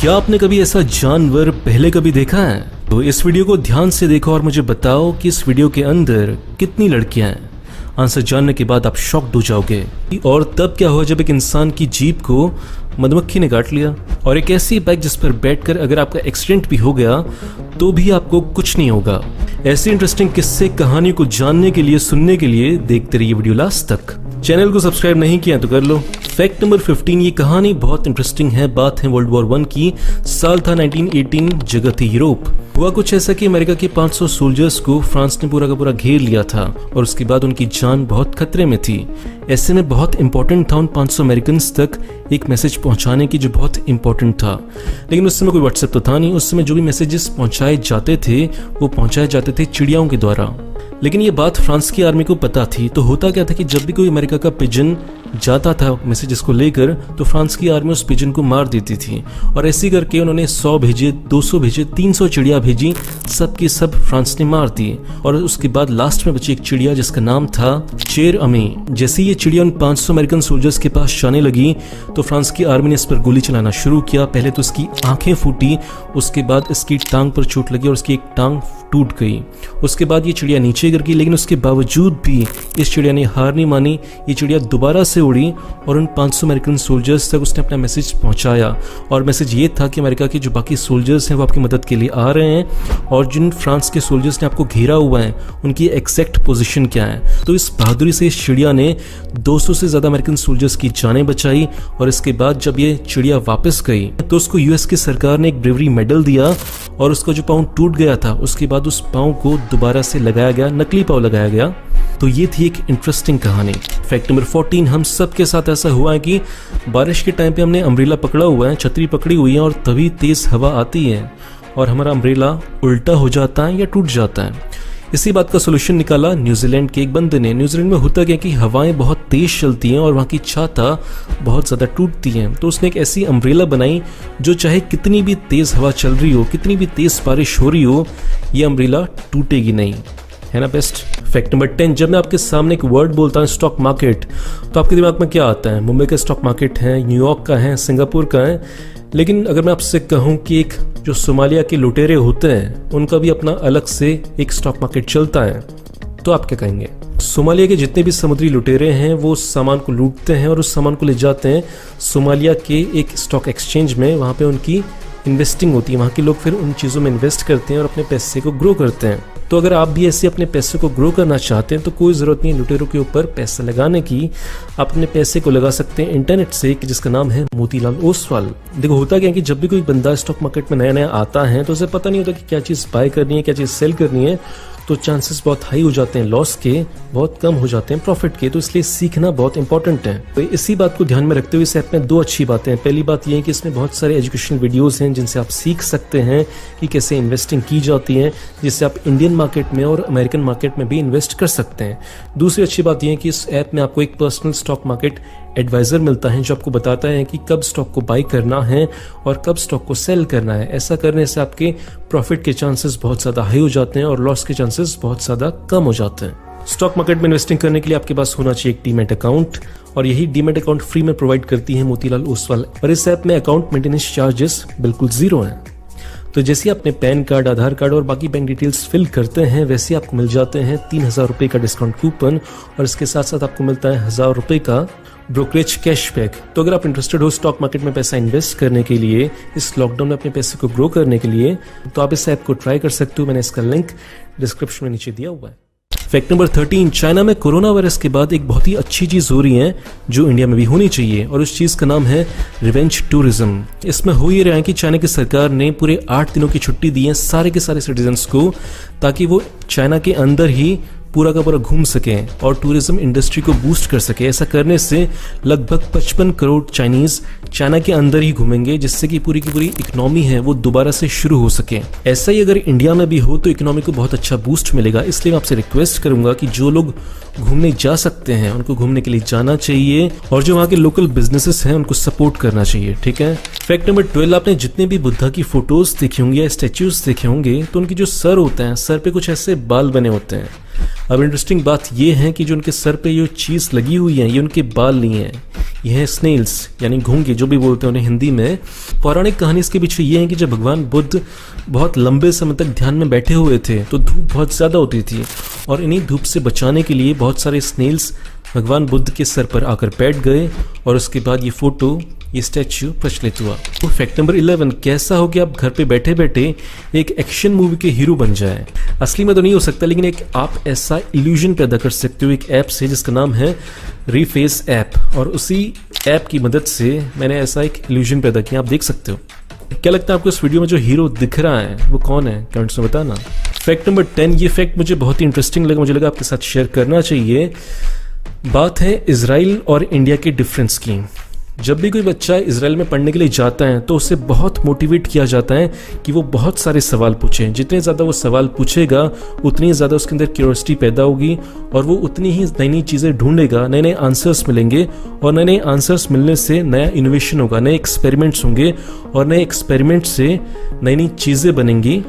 क्या आपने कभी ऐसा जानवर पहले कभी देखा है? तो इस वीडियो को ध्यान से देखो और मुझे बताओ कि इस वीडियो के अंदर कितनी लड़कियां हैं। आंसर जानने के बाद आप शॉक्ड हो जाओगे। और तब क्या हुआ जब एक इंसान की जीभ को मधुमक्खी ने काट लिया, और एक ऐसी बाइक जिस पर बैठकर अगर आपका एक्सीडेंट भी हो गया तो भी आपको कुछ नहीं होगा। ऐसी इंटरेस्टिंग किस्से कहानी को जानने के लिए, सुनने के लिए देखते रहिए वीडियो लास्ट तक। चैनल को सब्सक्राइब नहीं किया तो कर लो। फैक्ट नंबर 15, ये कहानी बहुत इंटरेस्टिंग है। बात है वर्ल्ड वॉर 1 की। साल था 1918, जगह थी यूरोप। हुआ कुछ ऐसा कि अमेरिका के 500 सोल्जर्स को फ्रांस ने पूरा का पूरा घेर लिया था और उसके बाद उनकी जान बहुत खतरे में थी। ऐसे में बहुत इंपॉर्टेंट था उन 500 अमेरिकन तक एक मैसेज पहुंचाने की जो बहुत इंपॉर्टेंट था। लेकिन उस समय कोई व्हाट्सएप तो था नहीं। उस समय जो भी मैसेजेस पहुंचाए जाते थे वो पहुंचाए जाते थे चिड़ियाओं के द्वारा। लेकिन ये बात फ्रांस की आर्मी को पता थी। तो होता क्या था कि जब भी कोई अमेरिका का पिजन जाता था मैसेजेस को लेकर तो फ्रांस की आर्मी उस पिजन को मार देती थी। और ऐसे करके उन्होंने 100 भेजे, 200 भेजे, 300 चिड़िया भेजी, सब की सब फ्रांस ने मार दी। और उसके बाद लास्ट में बची एक चिड़िया जिसका नाम था चेर अमी। जैसे ये चिड़िया उन 500 अमेरिकन सोल्जर्स के पास जाने लगी तो फ्रांस की आर्मी ने इस पर गोली चलाना शुरू किया। पहले तो इसकी आंखें फूटी, उसके बाद इसकी टांग पर चोट लगी और उसकी एक टांग टूट गई। उसके बाद ये चिड़िया नीचे गिर गई, लेकिन उसके बावजूद भी इस चिड़िया ने हार नहीं मानी। ये चिड़िया दोबारा से उड़ी और उन 500 अमेरिकन सोल्जर्स तक उसने अपना मैसेज पहुंचाया। और मैसेज ये था कि अमेरिका के जो बाकी सोल्जर्स हैं वो आपकी मदद के लिए आ रहे हैं और जिन फ्रांस के सोल्जर्स ने आपको घेरा हुआ है उनकी एग्जैक्ट पोजीशन क्या है। तो इस बहादुरी से इस चिड़िया ने 200 से ज्यादा अमेरिकन सोल्जर्स की जानें बचाई। और इसके बाद जब ये चिड़िया वापस गई तो उसको यूएस की सरकार ने एक ब्रेवरी मेडल दिया और उसका जो पाँव टूट गया था उसके बाद उस पाँव को दोबारा से लगाया गया, नकली पाँव लगाया गया। तो ये थी एक इंटरेस्टिंग कहानी। फैक्ट नंबर 14, हम सब के साथ ऐसा हुआ है कि बारिश के टाइम पे हमने अम्ब्रेला पकड़ा हुआ है, छतरी पकड़ी हुई है और तभी तेज हवा आती है और हमारा अम्ब्रेला उल्टा हो जाता है या टूट जाता है। इसी बात का सोल्यूशन निकाला न्यूजीलैंड के एक बंदे ने। न्यूजीलैंड में होता क्या कि हवाएं बहुत तेज चलती हैं और वहाँ की छाता बहुत ज़्यादा टूटती हैं। तो उसने एक ऐसी अम्ब्रेला बनाई जो चाहे कितनी भी तेज़ हवा चल रही हो, कितनी भी तेज़ बारिश हो रही हो, ये अम्ब्रेला टूटेगी नहीं, है ना बेस्ट। फैक्ट नंबर 10, जब मैं आपके सामने एक वर्ड बोलता हूँ स्टॉक मार्केट तो आपके दिमाग में क्या आता है? मुंबई का स्टॉक मार्केट है, न्यूयॉर्क का है, सिंगापुर का है। लेकिन अगर मैं आपसे कहूँ कि एक जो सोमालिया के लुटेरे होते हैं उनका भी अपना अलग से एक स्टॉक मार्केट चलता है, तो आप क्या कहेंगे? सोमालिया के जितने भी समुद्री लुटेरे हैं वो सामान को लूटते हैं और उस सामान को ले जाते हैं सोमालिया के एक स्टॉक एक्सचेंज में। वहाँ पे उनकी इन्वेस्टिंग होती है, वहाँ के लोग फिर उन चीज़ों में इन्वेस्ट करते हैं और अपने पैसे को ग्रो करते हैं। तो अगर आप भी ऐसे अपने पैसे को ग्रो करना चाहते हैं तो कोई ज़रूरत नहीं लुटेरों के ऊपर पैसा लगाने की। आप अपने पैसे को लगा सकते हैं इंटरनेट से, जिसका नाम है मोतीलाल ओसवाल। देखो होता क्या है कि जब भी कोई बंदा स्टॉक मार्केट में नया नया आता है तो उसे पता नहीं होता कि क्या चीज़ बाय करनी है, क्या चीज़ सेल करनी है। तो चांसेस बहुत हाई हो जाते हैं लॉस के, बहुत कम हो जाते हैं प्रॉफिट के। तो इसलिए सीखना बहुत इंपॉर्टेंट है। तो इसी बात को ध्यान में रखते हुए इस ऐप में 2 अच्छी बातें हैं। पहली बात यह है कि इसमें बहुत सारे एजुकेशनल वीडियोस हैं जिनसे आप सीख सकते हैं कि कैसे इन्वेस्टिंग की जाती है, जिससे आप इंडियन मार्केट में और अमेरिकन मार्केट में भी इन्वेस्ट कर सकते हैं। दूसरी अच्छी बात यह है कि इस ऐप में आपको एक पर्सनल स्टॉक मार्केट एडवाइजर मिलता है जो आपको बताता है कि कब स्टॉक को बाई करना है और कब स्टॉक को सेल करना है। ऐसा करने से आपके प्रॉफिट के चांसेस बहुत ज़्यादा हाई हो जाते हैं और लॉस के चांसेस बहुत ज़्यादा कम हो जाते हैं। स्टॉक मार्केट में इन्वेस्टिंग करने के लिए आपके पास होना चाहिए एक डीमैट अकाउंट, और यही डीमैट अकाउंट फ्री में प्रोवाइड करती है मोतीलाल ओसवाल। और इस ऐप में अकाउंट मेंटेनेंस चार्जेस बिल्कुल 0 हैं। तो जैसे ही अपने पैन कार्ड, आधार कार्ड और बाकी बैंक डिटेल्स फिल करते हैं वैसे आपको मिल जाते हैं 3000 रुपये का डिस्काउंट कूपन, और इसके साथ साथ आपको मिलता है 1000 रुपये का ब्रोकरेज कैशबैक। तो अगर आप इंटरेस्टेड हो स्टॉक मार्केट में पैसा इन्वेस्ट करने के लिए, इस लॉकडाउन में अपने पैसे को ग्रो करने के लिए, तो आप इस ऐप को ट्राई कर सकते हो। मैंने इसका लिंक डिस्क्रिप्शन में नीचे दिया हुआ है। फैक्ट नंबर 13, चाइना में कोरोना वायरस के बाद एक बहुत ही अच्छी चीज़ हो रही है जो इंडिया में भी होनी चाहिए, और उस चीज़ का नाम है रिवेंज टूरिज्म। इसमें हो ये रहा है कि चाइना की सरकार ने पूरे 8 दिनों की छुट्टी दी है सारे के सारे सिटीजन्स को, ताकि वो चाइना के अंदर ही पूरा का पूरा घूम सकें और टूरिज्म इंडस्ट्री को बूस्ट कर सके। ऐसा करने से लगभग 55 करोड़ चाइनीज चाइना के अंदर ही घूमेंगे, जिससे कि पूरी की पूरी इकोनॉमी है वो दोबारा से शुरू हो सके। ऐसा ही अगर इंडिया में भी हो तो इकोनॉमी को बहुत अच्छा बूस्ट मिलेगा। इसलिए मैं आपसे रिक्वेस्ट करूंगा कि जो लोग घूमने जा सकते हैं उनको घूमने के लिए जाना चाहिए, और जो वहाँ के लोकल बिजनेसेस हैं उनको सपोर्ट करना चाहिए। ठीक है। फैक्ट नंबर 12, आपने जितने भी बुद्धा की फोटोज देखे होंगे या स्टेच्यूज देखे होंगे तो उनकी जो सर होते हैं, सर पे कुछ ऐसे बाल बने होते हैं। अब इंटरेस्टिंग बात ये है कि जो उनके सर पे जो चीज़ लगी हुई है ये उनके बाल नहीं है, ये है स्नेल्स यानी घोंगे जो भी बोलते हैं उन्हें हिंदी में। पौराणिक कहानी इसके पीछे ये है कि जब भगवान बुद्ध बहुत लंबे समय तक ध्यान में बैठे हुए थे तो धूप बहुत ज़्यादा होती थी और इन्हीं धूप से बचाने के लिए बहुत सारे स्नेल्स भगवान बुद्ध के सर पर आकर बैठ गए और उसके बाद ये फोटो, ये स्टैच्यू प्रचलित हुआ। तो फैक्ट नंबर 11, कैसा हो कि आप घर पे बैठे बैठे एक एक्शन मूवी के हीरो बन जाए। असली में तो नहीं हो सकता, लेकिन एक आप ऐसा इल्यूजन पैदा कर सकते हो एक ऐप से जिसका नाम है रीफेस ऐप, और उसी ऐप की मदद से मैंने ऐसा एक इल्यूजन पैदा किया, आप देख सकते हो। क्या लगता है आपको इस वीडियो में जो हीरो दिख रहा है वो कौन है, कमेंट्स में बताना। फैक्ट नंबर 10, ये फैक्ट मुझे बहुत ही इंटरेस्टिंग लगा, मुझे लगा आपके साथ शेयर करना चाहिए। बात है इजराइल और इंडिया के डिफरेंस की। जब भी कोई बच्चा इजराइल में पढ़ने के लिए जाता है तो उसे बहुत मोटिवेट किया जाता है कि वो बहुत सारे सवाल पूछे। जितने ज़्यादा वो सवाल पूछेगा उतनी ज़्यादा उसके अंदर क्यूरियोसिटी पैदा होगी और वो उतनी ही नई नई चीज़ें ढूंढेगा, नए नए आंसर्स मिलेंगे और नए नए आंसर्स मिलने से नया इनोवेशन होगा, नए एक्सपेरिमेंट्स होंगे और नए एक्सपेरिमेंट से नई नई चीज़ें बनेंगी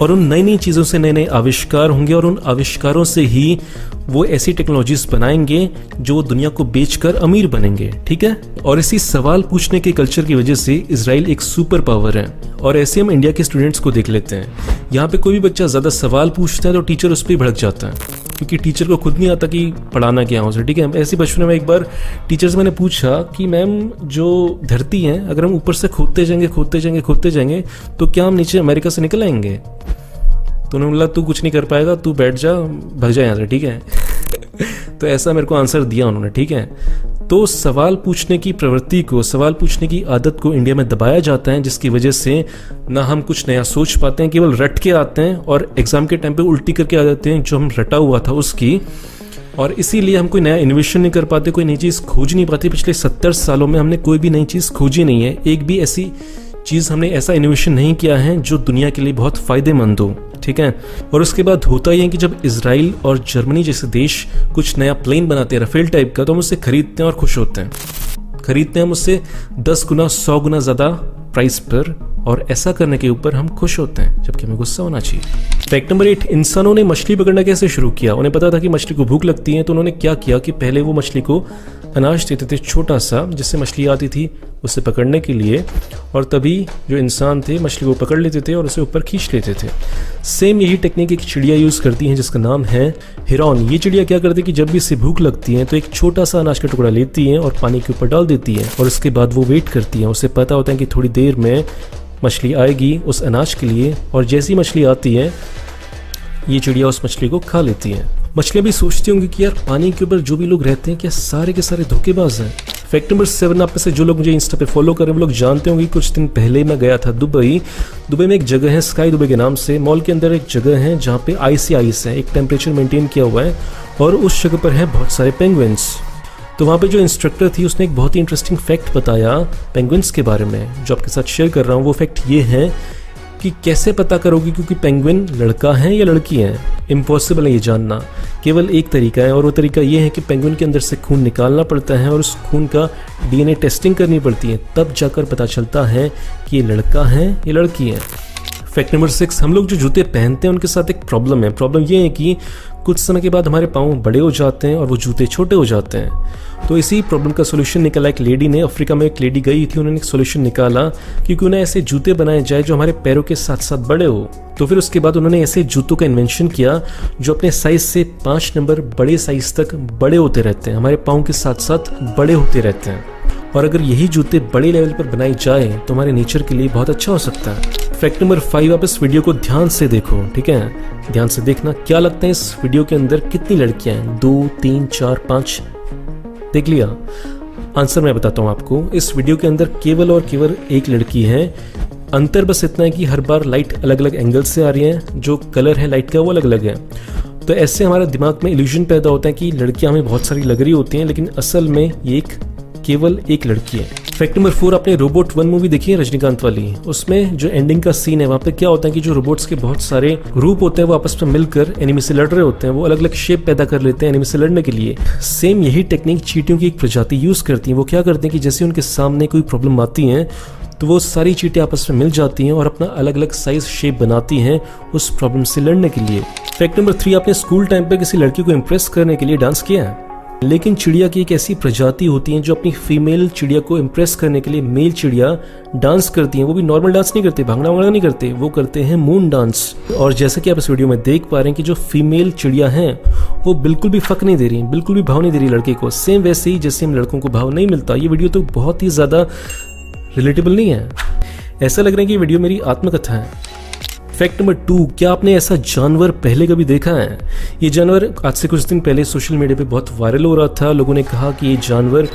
और उन नई नई चीज़ों से नए नए आविष्कार होंगे और उन आविष्कारों से ही वो ऐसी टेक्नोलॉजीज बनाएंगे जो दुनिया को बेचकर अमीर बनेंगे, ठीक है। और इसी सवाल पूछने के कल्चर की वजह से इजराइल एक सुपर पावर है। और ऐसे हम इंडिया के स्टूडेंट्स को देख लेते हैं, यहाँ पे कोई भी बच्चा ज़्यादा सवाल पूछता है तो टीचर उस पर भड़क जाता है, क्योंकि टीचर को खुद नहीं आता कि पढ़ाना क्या हो उसे, ठीक है। ऐसे बचपन में एक बार टीचर से मैंने पूछा कि मैम जो धरती है अगर हम ऊपर से खोदते जाएंगे तो क्या हम नीचे अमेरिका से निकल आएंगे। तो उन्होंने बोला तू कुछ नहीं कर पाएगा, तू बैठ जा, भाग जा यहाँ से, ठीक है। तो ऐसा मेरे को आंसर दिया उन्होंने, ठीक है। तो सवाल पूछने की प्रवृत्ति को, सवाल पूछने की आदत को इंडिया में दबाया जाता है, जिसकी वजह से ना हम कुछ नया सोच पाते हैं, केवल रट के आते हैं और एग्जाम के टाइम पे उल्टी करके आ जाते हैं जो हम रटा हुआ था उसकी। और इसीलिए हम कोई नया इनोवेशन नहीं कर पाते, कोई नई चीज़ खोज नहीं पाते। पिछले 70 सालों में हमने कोई भी नई चीज़ खोजी नहीं है, एक भी ऐसी चीज़ हमने ऐसा इनोवेशन नहीं किया है जो दुनिया के लिए बहुत फ़ायदेमंद हो, ठीक है। और उसके बाद होता ही है कि जब इजराइल और जर्मनी जैसे देश कुछ नया प्लेन बनाते हैं राफेल टाइप का, तो हम उससे खरीदते हैं और खुश होते हैं। खरीदते हैं हम उससे 10 गुना 100 गुना ज़्यादा प्राइस पर, और ऐसा करने के ऊपर हम खुश होते हैं, जबकि हमें गुस्सा होना चाहिए। फैक्ट नंबर 8, इंसानों ने मछली पकड़ना कैसे शुरू किया। उन्हें पता था कि मछली को भूख लगती है, तो उन्होंने क्या किया कि पहले वो मछली को अनाज देते थे छोटा सा, जिससे मछली आती थी उसे पकड़ने के लिए, और तभी जो इंसान थे मछली को पकड़ लेते थे और उसे ऊपर खींच लेते थे। सेम यही टेक्निक एक चिड़िया यूज़ करती है जिसका नाम है हिरन। ये चिड़िया क्या करती है कि जब भी इसे भूख लगती है तो एक छोटा सा अनाज का टुकड़ा लेती है और पानी के ऊपर डाल देती है, और उसके बाद वो वेट करती है। उसे पता होता है कि थोड़ी देर में मछली आएगी उस अनाज के लिए, और जैसी मछली आती है ये चिड़िया उस मछली को खा लेती है। मछलियाँ भी सोचती होंगी कि यार पानी के ऊपर जो भी लोग रहते हैं क्या सारे के सारे धोखेबाज हैं। फैक्ट नंबर 7, आप में से जो लोग मुझे इंस्टा पे फॉलो करें वो लोग जानते होंगे कुछ दिन पहले मैं गया था दुबई में एक जगह है स्काई दुबई के नाम से। मॉल के अंदर एक जगह है जहाँ पे आइस है, एक टेम्परेचर मेंटेन किया हुआ है, और उस जगह पर है बहुत सारे पेंगुइन्स। तो वहाँ पे जो इंस्ट्रक्टर थी उसने एक बहुत ही इंटरेस्टिंग फैक्ट बताया पेंगुइन्स के बारे में, जो आपके साथ शेयर कर रहा हूँ। वो फैक्ट ये है कि कैसे पता करोगे क्योंकि पेंगुइन लड़का है या लड़की है। इम्पॉसिबल है ये जानना, केवल एक तरीका है, और वो तरीका ये है कि पेंगुइन के अंदर से खून निकालना पड़ता है और उस खून का DNA टेस्टिंग करनी पड़ती है, तब जाकर पता चलता है कि ये लड़का है या लड़की है। फैक्ट नंबर 6, हम लोग जो जूते पहनते हैं उनके साथ एक प्रॉब्लम है। प्रॉब्लम ये है कि कुछ समय के बाद हमारे पाँव बड़े हो जाते हैं और वो जूते छोटे हो जाते हैं। तो इसी प्रॉब्लम का सोल्यूशन निकाला एक लेडी ने। अफ्रीका में एक लेडी गई थी, उन्होंने एक सोल्यूशन निकाला कि क्यों ना ऐसे जूते बनाए जाए जो हमारे पैरों के साथ साथ बड़े हो। तो फिर उसके बाद उन्होंने ऐसे जूतों का इन्वेंशन किया जो अपने साइज से 5 नंबर बड़े साइज तक बड़े होते रहते हैं, हमारे पाँव के साथ साथ बड़े होते रहते हैं। और अगर यही जूते बड़े लेवल पर बनाए जाए तो हमारे नेचर के लिए बहुत अच्छा हो सकता है। फैक्ट नंबर 5, आप इस वीडियो को ध्यान से देखो, ठीक है। ध्यान से देखना क्या लगता है इस वीडियो के अंदर कितनी लड़कियां हैं, 2, 3, 4, 5, देख लिया। आंसर मैं बताता हूँ आपको। इस वीडियो के अंदर केवल और केवल एक लड़की है। अंतर बस इतना है कि हर बार लाइट अलग अलग एंगल से आ रही है, जो कलर है लाइट का वो अलग अलग है। तो ऐसे हमारे दिमाग में इल्यूजन पैदा होता है कि लड़कियां हमें बहुत सारी लग रही होती हैं, लेकिन असल में ये केवल एक लड़की है। फैक्ट नंबर 4, आपने रोबोट 1 मूवी देखी है रजनीकांत वाली। उसमें जो एंडिंग का सीन है वहाँ पे क्या होता है कि जो रोबोट्स के बहुत सारे रूप होते हैं वो आपस में मिलकर एनिमी से लड़ रहे होते हैं, वो अलग अलग शेप पैदा कर लेते हैं एनिमी से लड़ने के लिए। सेम यही टेक्निक चींटियों की एक प्रजाति यूज करती है। वो क्या करते हैं कि जैसे उनके सामने कोई प्रॉब्लम आती है तो वो सारी चींटियां आपस में मिल जाती हैं और अपना अलग अलग साइज शेप बनाती हैं उस प्रॉब्लम से लड़ने के लिए। फैक्ट नंबर 3, आपने स्कूल टाइम पे किसी लड़की को इम्प्रेस करने के लिए डांस किया है? लेकिन चिड़िया की एक ऐसी प्रजाति होती है जो अपनी फीमेल चिड़िया को इम्प्रेस करने के लिए मेल चिड़िया डांस करती हैं। वो भी नॉर्मल डांस नहीं करते, भांगड़ा वांगड़ा नहीं करते, वो करते हैं मून डांस। और जैसा कि आप इस वीडियो में देख पा रहे हैं कि जो फीमेल चिड़िया हैं वो बिल्कुल भी फक नहीं दे रही, बिल्कुल भी भाव नहीं दे रही लड़के को, सेम वैसे ही जैसे हम लड़कों को भाव नहीं मिलता। ये वीडियो तो बहुत ही ज्यादा रिलेटेबल नहीं है, ऐसा लग रहा है कि ये वीडियो मेरी आत्मकथा है। फैक्ट नंबर 2, क्या आपने ऐसा जानवर पहले कभी देखा है? ये जानवर आज से कुछ दिन पहले सोशल मीडिया पे बहुत वायरल हो रहा था। लोगों ने कहा कि ये जानवर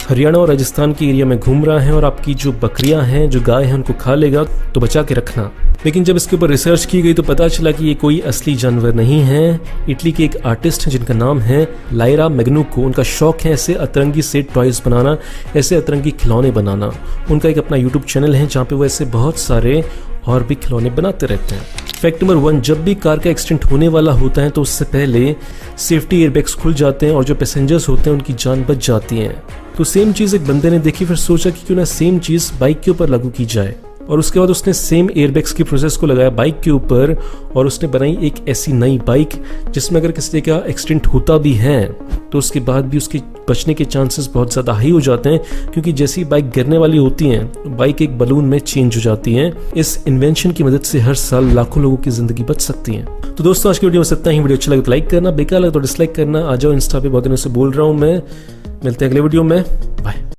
हरियाणा और राजस्थान के एरिया में घूम रहा है और आपकी जो बकरियां हैं, जो गाय हैं, उनको खा लेगा, तो बचा के रखना। लेकिन जब इसके ऊपर रिसर्च की गई तो पता चला कि ये कोई असली जानवर नहीं है। इटली के एक आर्टिस्ट हैं जिनका नाम है लायरा मैग्नुको। उनका शौक है ऐसे अतरंगी से टॉयज बनाना, ऐसे अतरंगी खिलौने बनाना। उनका एक अपना यूट्यूब चैनल है जहाँ पे वो ऐसे बहुत सारे और भी खिलौने बनाते रहते हैं। फैक्ट नंबर 1, जब भी कार का एक्सीडेंट होने वाला होता है तो उससे पहले सेफ्टी एयरबैग्स खुल जाते हैं और जो पैसेंजर्स होते हैं उनकी जान बच जाती है। तो सेम चीज़ एक बंदे ने देखी, फिर सोचा कि क्यों ना सेम चीज़ बाइक के ऊपर लागू की जाए। और उसके बाद उसने सेम एयरबैग्स की प्रोसेस को लगाया बाइक के ऊपर और उसने बनाई एक ऐसी नई बाइक जिसमें अगर किसी का एक्सीडेंट होता भी है तो उसके बाद भी उसके बचने के चांसेस बहुत ज़्यादा हाई हो जाते हैं, क्योंकि जैसी बाइक गिरने वाली होती हैं बाइक एक बलून में चेंज हो जाती है। इस इन्वेंशन की मदद से हर साल लाखों लोगों की जिंदगी बच सकती है। तो दोस्तों आज की वीडियो में इतना ही। वीडियो अच्छा लगे तो लाइक करना, बेकार लगे तो डिसलाइक करना। आ जाओ, इंस्टा पे बहुत दिनों से बोल रहा हूँ मैं। मिलते हैं अगले वीडियो में, बाय।